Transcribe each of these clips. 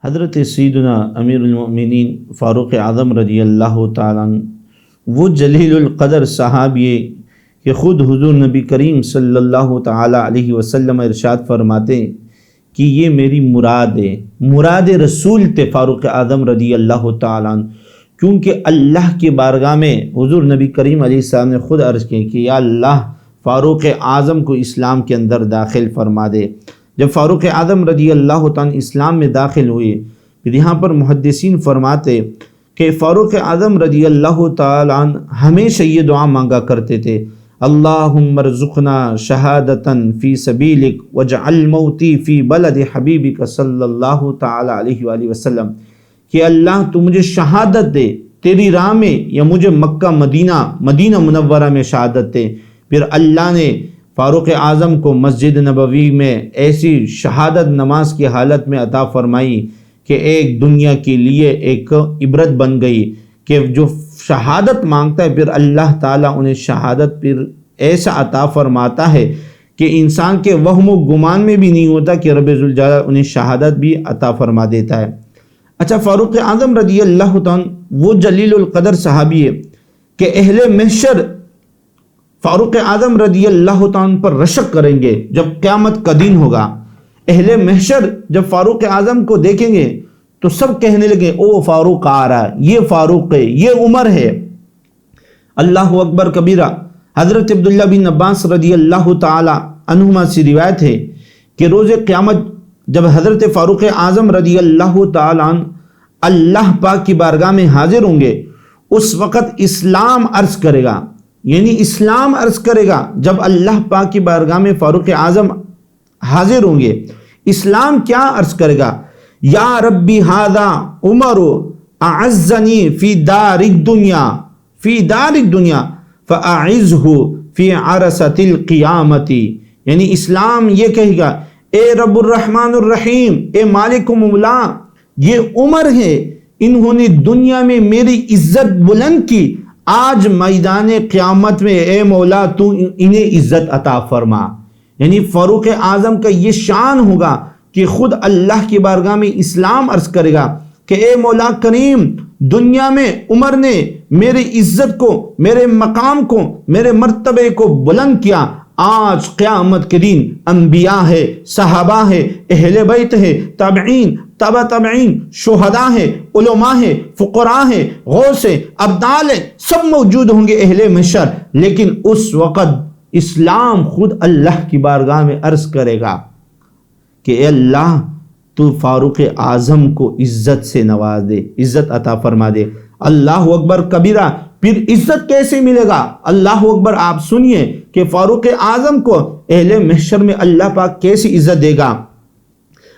حضرت سیدنا امیر المؤمنین فاروق اعظم رضی اللہ تعالیٰ عنہ وہ جلیل القدر صحابی کہ خود حضور نبی کریم صلی اللہ تعالیٰ علیہ وسلم ارشاد فرماتے ہیں کہ یہ میری مراد ہے، مراد رسول تھے فاروق اعظم رضی اللہ تعالیٰ عنہ، کیونکہ اللہ کی بارگاہ میں حضور نبی کریم علیہ السلام نے خود عرض کی کہ یا اللہ فاروق اعظم کو اسلام کے اندر داخل فرما دے۔ جب فاروق اعظم رضی اللہ تعالیٰ اسلام میں داخل ہوئے، پھر یہاں پر محدثین فرماتے کہ فاروق اعظم رضی اللہ تعالیٰ عنہ ہمیشہ یہ دعا مانگا کرتے تھے، اللہم ارزقنا شہادتاً فی سبیلک واجعل موتی فی بلد حبیبک صلی اللہ تعالیٰ علیہ وآلہ وسلم، کہ اللہ تو مجھے شہادت دے تیری راہ میں، یا مجھے مکہ مدینہ منورہ میں شہادت دے۔ پھر اللہ نے فاروق اعظم کو مسجد نبوی میں ایسی شہادت نماز کی حالت میں عطا فرمائی کہ ایک دنیا کے لیے ایک عبرت بن گئی کہ جو شہادت مانگتا ہے پھر اللہ تعالیٰ انہیں شہادت پھر ایسا عطا فرماتا ہے کہ انسان کے وہم و گمان میں بھی نہیں ہوتا کہ رب ذوالجلال انہیں شہادت بھی عطا فرما دیتا ہے۔ اچھا، فاروق اعظم رضی اللہ تعالیٰ وہ جلیل القدر صحابی ہے کہ اہل محشر فاروق اعظم رضی اللہ تعالیٰ پر رشک کریں گے جب قیامت کا دن ہوگا۔ اہل محشر جب فاروق اعظم کو دیکھیں گے تو سب کہنے لگے او فاروق آ رہا ہے، یہ فاروق ہے، یہ عمر ہے۔ اللہ اکبر کبیرہ۔ حضرت عبداللہ بن عباس رضی اللہ تعالی عنہما سے روایت ہے کہ روز قیامت جب حضرت فاروق اعظم رضی اللہ تعالی عنہ اللہ پاک کی بارگاہ میں حاضر ہوں گے، اس وقت اسلام عرض کرے گا، یعنی اسلام عرض کرے گا۔ جب اللہ پاک کی بارگاہ میں فاروق اعظم حاضر ہوں گے، اسلام کیا عرض کرے گا؟ یا ربی ھذا عمر اعزنی فی دار الدنیا فاعزہ فی عرصۃ القیامت، یعنی اسلام یہ کہے گا اے رب الرحمن الرحیم، اے مالک و مولا، یہ عمر ہے، انہوں نے دنیا میں میری عزت بلند کی، آج میدان قیامت میں اے مولا تو انہیں عزت عطا فرما۔ یعنی فاروق اعظم کا یہ شان ہوگا کہ خود اللہ کی بارگاہ میں اسلام عرض کرے گا کہ اے مولا کریم، دنیا میں عمر نے میری عزت کو، میرے مقام کو، میرے مرتبے کو بلند کیا، آج قیامت کے دن انبیاء ہے، صحابہ ہے، اہل بیت ہے، تابعین، تبع تابعین، شہداء ہے، علماء ہے، فقراء ہے، غوث ہے، ابدال ہے، سب موجود ہوں گے اہل محشر، لیکن اس وقت اسلام خود اللہ کی بارگاہ میں عرض کرے گا کہ اے اللہ تو فاروق اعظم کو عزت سے نواز دے، عزت عطا فرما دے۔ اللہ اکبر کبیرہ۔ پھر عزت کیسے ملے گا؟ اللہ اکبر۔ آپ سنیے کہ فاروق اعظم کو اہل محشر میں اللہ پاک کیسی عزت دے گا۔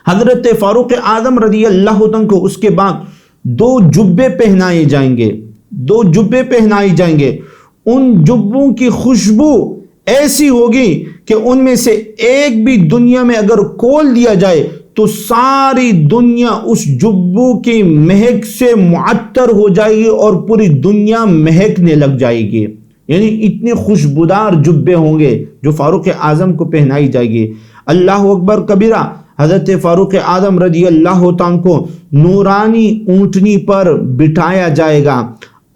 حضرت فاروق اعظم رضی اللہ عنہ کو اس کے بعد دو جبے پہنائے جائیں گے، دو جبے پہنائے جائیں گے۔ ان جبوں کی خوشبو ایسی ہوگی کہ ان میں سے ایک بھی دنیا میں اگر کھول دیا جائے تو ساری دنیا اس جبوں کی مہک سے معطر ہو جائے گی اور پوری دنیا مہکنے لگ جائے گی۔ یعنی اتنے خوشبودار جبے ہوں گے جو فاروق اعظم کو پہنائی جائے گی۔ اللہ اکبر کبیرہ۔ حضرت فاروق اعظم رضی اللہ تعالیٰ کو نورانی اونٹنی پر بٹھایا جائے گا۔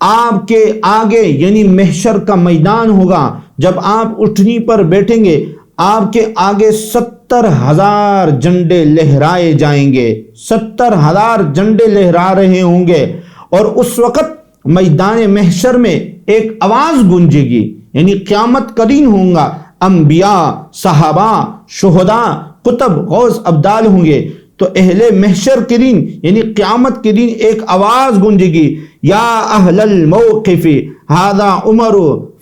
آپ کے آگے یعنی محشر کا میدان ہوگا، جب آپ اونٹنی پر بیٹھیں گے آپ کے آگے 70,000 جھنڈے لہرائے جائیں گے، 70,000 جھنڈے لہرا رہے ہوں گے، اور اس وقت میدان محشر میں ایک آواز گونجے گی، یعنی قیامت کا دن ہوگا، انبیاء، صحابہ، شہداء، کتب، غوث، ابدال ہوں گے، تو اہل محشر کے دن یعنی قیامت کے دن ایک آواز گونجے گی، یا اہل الموقف ھذا عمر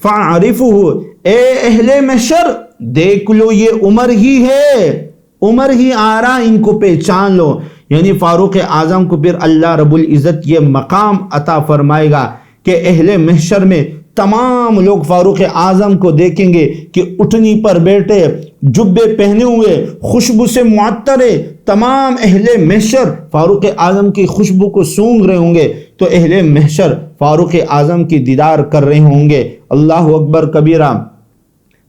فاعرفوہ، اے اہل محشر دیکھ لو یہ عمر ہی ہے، عمر ہی آ رہا، ان کو پہچان لو۔ یعنی فاروق اعظم کو پھر اللہ رب العزت یہ مقام عطا فرمائے گا کہ اہل محشر میں تمام لوگ فاروق اعظم کو دیکھیں گے کہ اٹھنی پر بیٹھے، جبے پہنے ہوئے، خوشبو سے معطر ہے، تمام اہل محشر فاروق اعظم کی خوشبو کو سونگھ رہے ہوں گے، تو اہل محشر فاروق اعظم کی دیدار کر رہے ہوں گے۔ اللہ اکبر کبیرہ۔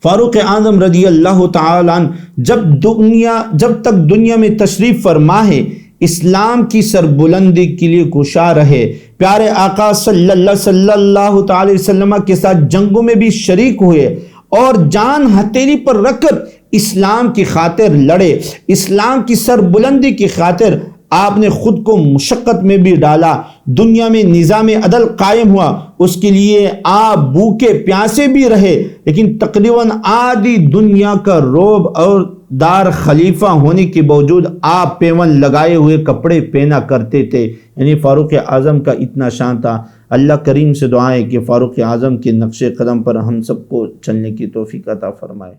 فاروق اعظم رضی اللہ تعالیٰ عنہ جب تک دنیا میں تشریف فرما ہے، اسلام کی سربلندی کے لیے کوشاں رہے، پیارے آقا صلی اللہ تعالی وسلم کے ساتھ جنگوں میں بھی شریک ہوئے اور جان ہتھیلی پر رکھ کر اسلام کی خاطر لڑے، اسلام کی سربلندی کی خاطر آپ نے خود کو مشقت میں بھی ڈالا، دنیا میں نظام عدل قائم ہوا، اس کے لیے آپ بھوکے پیاسے بھی رہے، لیکن تقریباً آدھی دنیا کا رعب اور دار خلیفہ ہونے کے باوجود آپ پیون لگائے ہوئے کپڑے پہنا کرتے تھے، یعنی فاروق اعظم کا اتنا شان تھا۔ اللہ کریم سے دعائیں کہ فاروق اعظم کے نقش قدم پر ہم سب کو چلنے کی توفیق عطا فرمائے۔